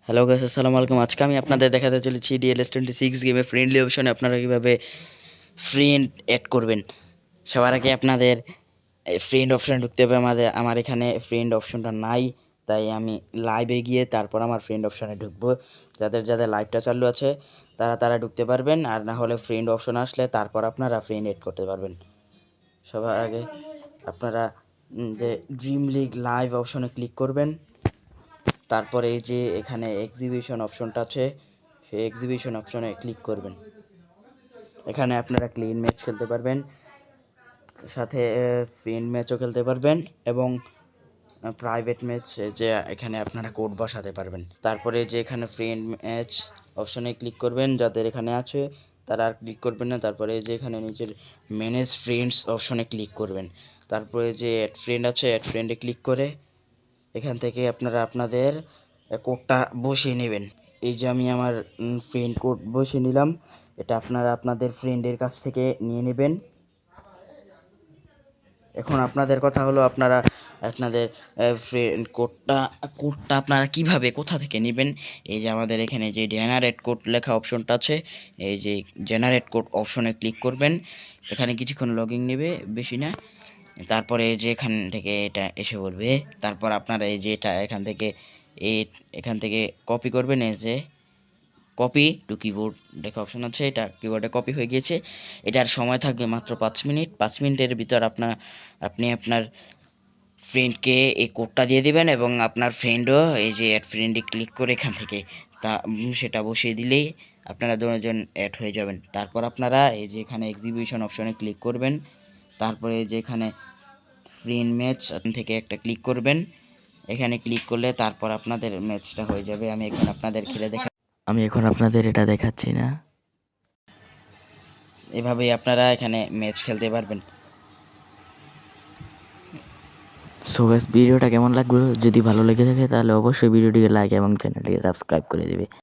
Hello guys, আসসালামু আলাইকুম। আজকে আমি আপনাদের দেখাতে চলেছি DLS26 গেমে ফ্রেন্ডলি অপশনে আপনারা কীভাবে ফ্রেন্ড অ্যাড করবেন। সবার আগে আপনাদের ফ্রেন্ড অপশনে ঢুকতে হবে। আমার এখানে ফ্রেন্ড অপশনটা নাই, তাই আমি লাইভে গিয়ে তারপর আমার ফ্রেন্ড অপশনে ঢুকবো। যাদের যাদের লাইভটা চালু আছে তারা ঢুকতে পারবেন, আর না হলে ফ্রেন্ড অপশন আসলে তারপর আপনারা ফ্রেন্ড অ্যাড করতে পারবেন। সবার আগে আপনারা যে ড্রিম লিগ লাইভ অপশনে ক্লিক করবেন। তারপরে এই যে এখানে এক্সিবিশন অপশনটা আছে, সেই এক্সিবিশন অপশনে ক্লিক করবেন। এখানে আপনারা ক্লিন ম্যাচ খেলতে পারবেন, সাথে ফ্রেন্ড ম্যাচও খেলতে পারবেন এবং প্রাইভেট ম্যাচ, যে এখানে আপনারা কোড বসাতে পারবেন। তারপরে যে এখানে ফ্রেন্ড ম্যাচ অপশনে ক্লিক করবেন, যাদের এখানে আছে তারা আর ক্লিক করবেন না। তারপরে যে এখানে নিচের ম্যানেজ ফ্রেন্ডস অপশনে ক্লিক করবেন। তারপরে যে অ্যাড ফ্রেন্ড আছে, অ্যাড ফ্রেন্ডে ক্লিক করে এখান থেকে আপনারা আপনাদের কোডটা বসিয়ে নেবেন। এই যে আমি আমার ফ্রেন্ড কোড বসিয়ে নিলাম, এটা আপনারা আপনাদের ফ্রেন্ডের কাছ থেকে নিয়ে নেবেন। এখন আপনাদের কথা হলো আপনারা আপনাদের ফ্রেন্ড কোডটা আপনারা কিভাবে কোথা থেকে নেবেন। এই যে আমাদের এখানে যে জেনারেট কোড লেখা অপশনটা আছে, এই যে জেনারেট কোড অপশনে ক্লিক করবেন। এখানে কিছুক্ষণ লগইন নেবে, বেশি না। তারপরে যে এখান থেকে এটা এসে বলবে, তারপর আপনারা এই যে এটা এখান থেকে কপি করবেন। এই যে কপি টু কিবোর্ড লেখা অপশন আছে, এটা কিবোর্ডে কপি হয়ে গিয়েছে। এটার সময় থাকবে মাত্র 5 মিনিট। 5 মিনিটের ভিতর আপনি আপনার ফ্রেন্ডকে এই কোডটা দিয়ে দিবেন এবং আপনার ফ্রেন্ডও এই যে অ্যাড ফ্রেন্ডে ক্লিক করে এখান থেকে সেটা বসিয়ে দিলেই আপনারা দুজন অ্যাড হয়ে যাবেন। তারপর আপনারা এই যে এখানে এক্সিবিশন অপশনে ক্লিক করবেন। তারপরে যে এখানে ফ্রেন্ড ম্যাচ থেকে একটা ক্লিক করবেন। এখানে ক্লিক করলে তারপর আপনাদের ম্যাচটা হয়ে যাবে। আমি এখন আপনাদের এটা দেখাচ্ছি না। এভাবেই আপনারা এখানে ম্যাচ খেলতে পারবেন। সো গাইস, ভিডিওটা কেমন লাগলো? যদি ভালো লেগে থাকে তাহলে অবশ্যই ভিডিওটিকে লাইক এবং চ্যানেলটিকে সাবস্ক্রাইব করে দিবে।